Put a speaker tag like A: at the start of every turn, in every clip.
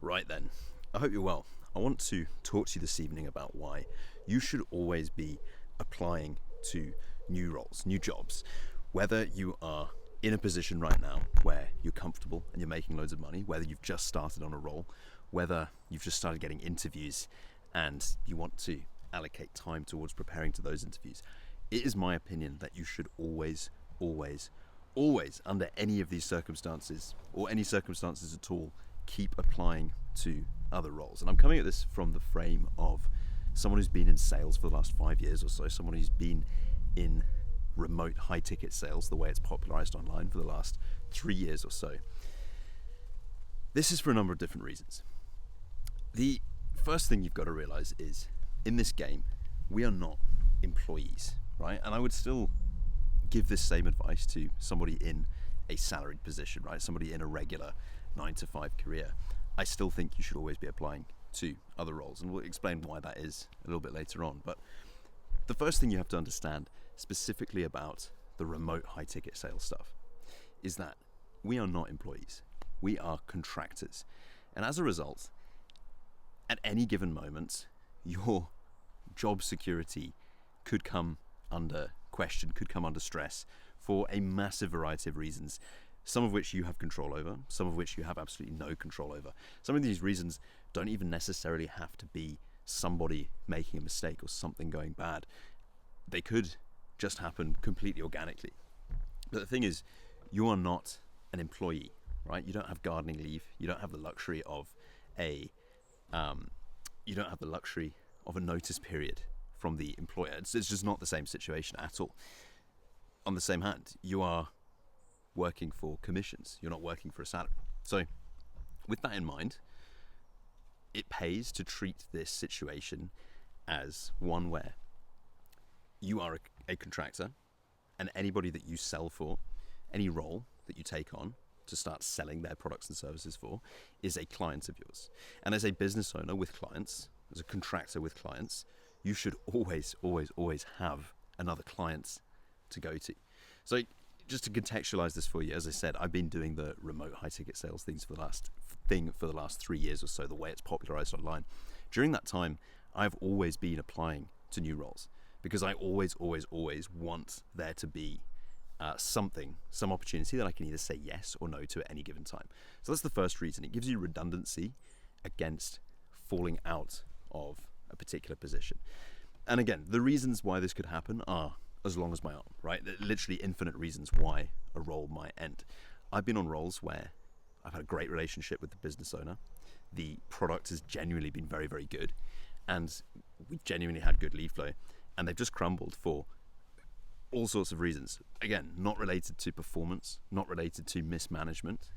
A: Right then, I hope you're well. I want to talk to you this evening about why you should always be applying to new roles, new jobs. Whether you are in a position right now where you're comfortable and you're making loads of money, whether you've just started on a role, whether you've just started getting interviews and you want to allocate time towards preparing to those interviews, it is my opinion that you should always, under any of these circumstances or any circumstances at all, keep applying to other roles. And I'm coming at this from the frame of someone who's been in sales for the last 5 years or so, someone who's been in remote high ticket sales, the way it's popularized online, for the last 3 years or so. This is for a number of different reasons. The first thing you've got to realize is, in this game, we are not employees, right? And I would still give this same advice to somebody in a salaried position, right? Somebody in a regular 9-to-5 career. I still think you should always be applying to other roles, and we'll explain why that is a little bit later on. But the first thing you have to understand specifically about the remote high ticket sales stuff is that we are not employees. We are contractors. And as a result, at any given moment, your job security could come under question, could come under stress for a massive variety of reasons, some of which you have control over, some of which you have absolutely no control over. Some of these reasons don't even necessarily have to be somebody making a mistake or something going bad. They could just happen completely organically. But the thing is, you are not an employee, right? You don't have gardening leave. You don't have the luxury of a notice period from the employer. It's just not the same situation at all. On the same hand, you are working for commissions. You're not working for a salary. So with that in mind, it pays to treat this situation as one where you are a contractor, and anybody that you sell for, any role that you take on to start selling their products and services for, is a client of yours. And as a business owner with clients, as a contractor with clients, you should always have another client to go to. So just to contextualize this for you, as I said, I've been doing the remote high ticket sales things for the last 3 years or so, the way it's popularized online. During that time, I've always been applying to new roles because I always want there to be some opportunity that I can either say yes or no to at any given time. So that's the first reason. It gives you redundancy against falling out of a particular position. And again, the reasons why this could happen are as long as my arm, right? Literally infinite reasons why a role might end. I've been on roles where I've had a great relationship with the business owner. The product has genuinely been very, very good, and we've genuinely had good lead flow, and they've just crumbled for all sorts of reasons. Again, not related to performance, not related to mismanagement,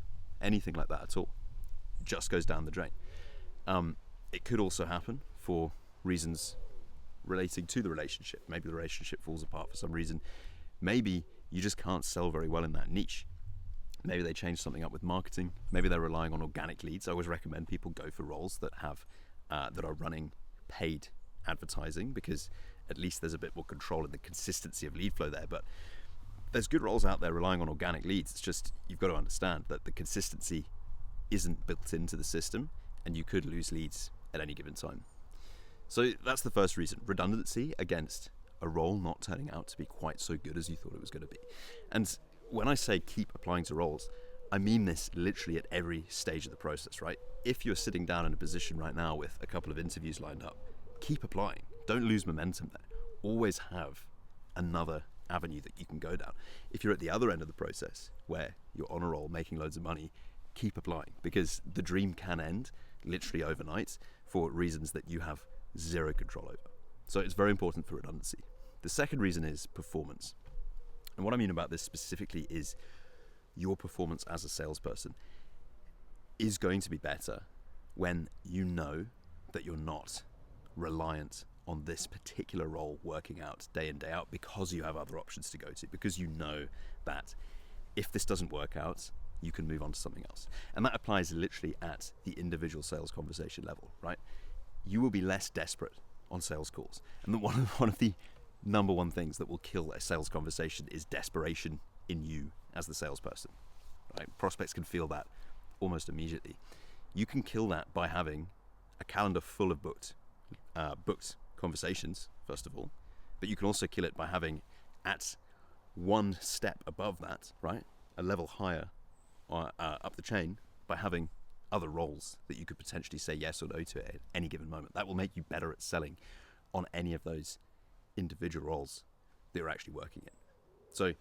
A: anything like that at all. Just goes down the drain. It could also happen for reasons relating to the relationship. Maybe the relationship falls apart for some reason. Maybe you just can't sell very well in that niche. Maybe they change something up with marketing. Maybe they're relying on organic leads. I always recommend people go for roles that have that are running paid advertising, because at least there's a bit more control in the consistency of lead flow there. But there's good roles out there relying on organic leads. It's just, you've got to understand that the consistency isn't built into the system, and you could lose leads at any given time. So that's the first reason, redundancy against a role not turning out to be quite so good as you thought it was going to be. And when I say keep applying to roles, I mean this literally at every stage of the process, right? If you're sitting down in a position right now with a couple of interviews lined up, keep applying. Don't lose momentum there. Always have another avenue that you can go down. If you're at the other end of the process where you're on a roll making loads of money, keep applying, because the dream can end literally overnight for reasons that you have zero control over. So it's very important for redundancy. The second reason is performance. And what I mean about this specifically is your performance as a salesperson is going to be better when you know that you're not reliant on this particular role working out day in, day out, because you have other options to go to, because you know that if this doesn't work out, you can move on to something else. And that applies literally at the individual sales conversation level, right? You will be less desperate on sales calls. And one of the number one things that will kill a sales conversation is desperation in you as the salesperson, right? Prospects can feel that almost immediately. You can kill that by having a calendar full of booked conversations, first of all, but you can also kill it by having at one step above that, right, a level higher up the chain, by having other roles that you could potentially say yes or no to at any given moment. That will make you better at selling on any of those individual roles that you're actually working in. So,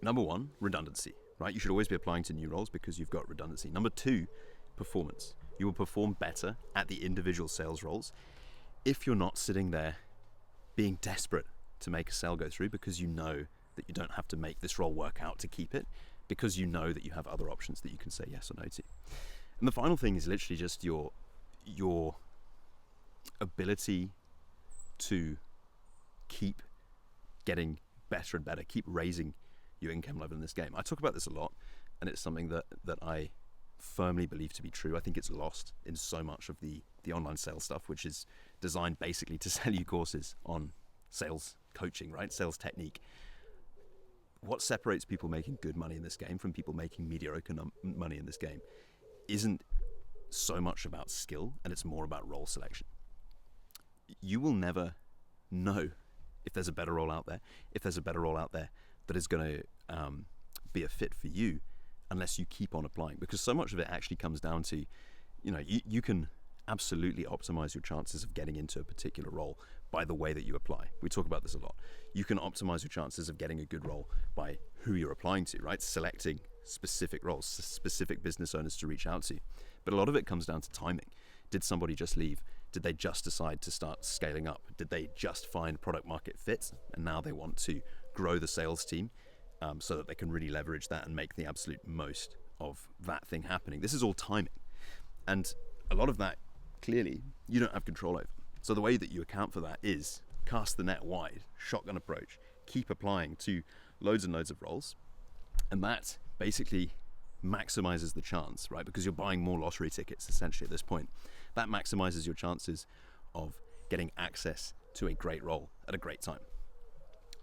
A: number one, redundancy, right? You should always be applying to new roles because you've got redundancy. Number two, performance. You will perform better at the individual sales roles if you're not sitting there being desperate to make a sale go through because you know that you don't have to make this role work out to keep it, because you know that you have other options that you can say yes or no to. And the final thing is literally just your ability to keep getting better and better, keep raising your income level in this game. I talk about this a lot, and it's something that I firmly believe to be true. I think it's lost in so much of the online sales stuff, which is designed basically to sell you courses on sales coaching, right? Sales technique. What separates people making good money in this game from people making mediocre money in this game isn't so much about skill, and it's more about role selection. You will never know if there's a better role out there, if there's a better role out there that is going to be a fit for you, unless you keep on applying. Because so much of it actually comes down to, you can absolutely optimize your chances of getting into a particular role by the way that you apply. We talk about this a lot. You can optimize your chances of getting a good role by who you're applying to, right? Selecting specific roles, specific business owners to reach out to. But a lot of it comes down to timing. Did somebody just leave? Did they just decide to start scaling up? Did they just find product market fit and now they want to grow the sales team so that they can really leverage that and make the absolute most of that thing happening? This is all timing. And a lot of that, clearly, you don't have control over. So the way that you account for that is cast the net wide, shotgun approach, keep applying to loads and loads of roles. And that basically maximizes the chance, right? Because you're buying more lottery tickets essentially at this point. That maximizes your chances of getting access to a great role at a great time.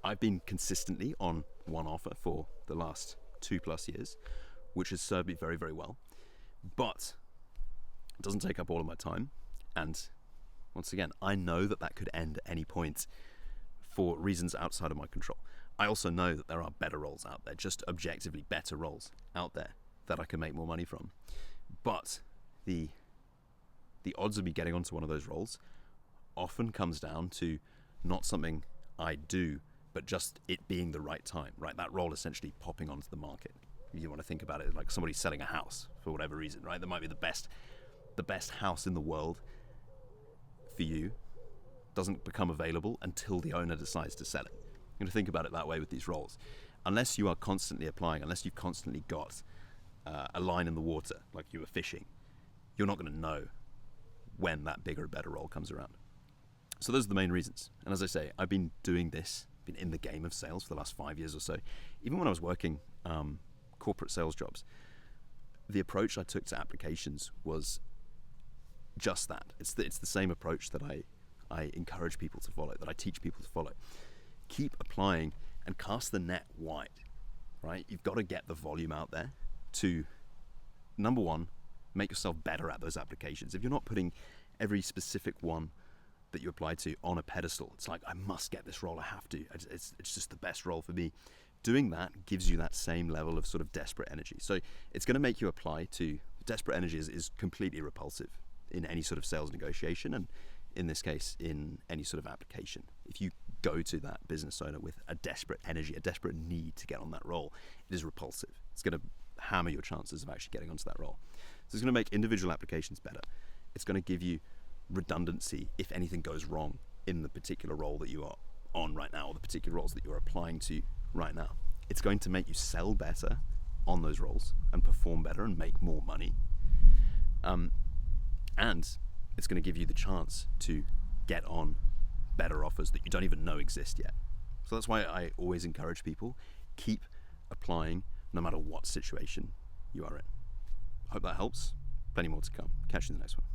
A: I've been consistently on one offer for the last 2+ years, which has served me very, very well. But it doesn't take up all of my time. And once again, I know that that could end at any point for reasons outside of my control. I also know that there are better roles out there, just objectively better roles out there that I can make more money from. But the odds of me getting onto one of those roles often comes down to not something I do, but just it being the right time, right? That role essentially popping onto the market. You want to think about it like somebody selling a house for whatever reason, right? That might be the best house in the world for you doesn't become available until the owner decides to sell it. You're going to think about it that way with these roles. Unless you are constantly applying, unless you've constantly got a line in the water, like you were fishing, you're not going to know when that bigger, better role comes around. So those are the main reasons. And as I say, I've been doing this, been in the game of sales for the last 5 years or so. Even when I was working corporate sales jobs, the approach I took to applications was just that. It's the same approach that I encourage people to follow, that I teach people to follow. Keep applying and cast the net wide, right? You've got to get the volume out there to, number one, make yourself better at those applications. If you're not putting every specific one that you apply to on a pedestal, it's like, I must get this role, I have to. It's just the best role for me. Doing that gives you that same level of sort of desperate energy. So it's going to make you apply to, desperate energy is completely repulsive in any sort of sales negotiation, and in this case, in any sort of application. If you go to that business owner with a desperate energy, a desperate need to get on that role, it is repulsive. It's going to hammer your chances of actually getting onto that role. So it's going to make individual applications better. It's going to give you redundancy if anything goes wrong in the particular role that you are on right now, or the particular roles that you're applying to right now. It's going to make you sell better on those roles and perform better and make more money. And it's going to give you the chance to get on better offers that you don't even know exist yet. So that's why I always encourage people, keep applying no matter what situation you are in. Hope that helps. Plenty more to come. Catch you in the next one.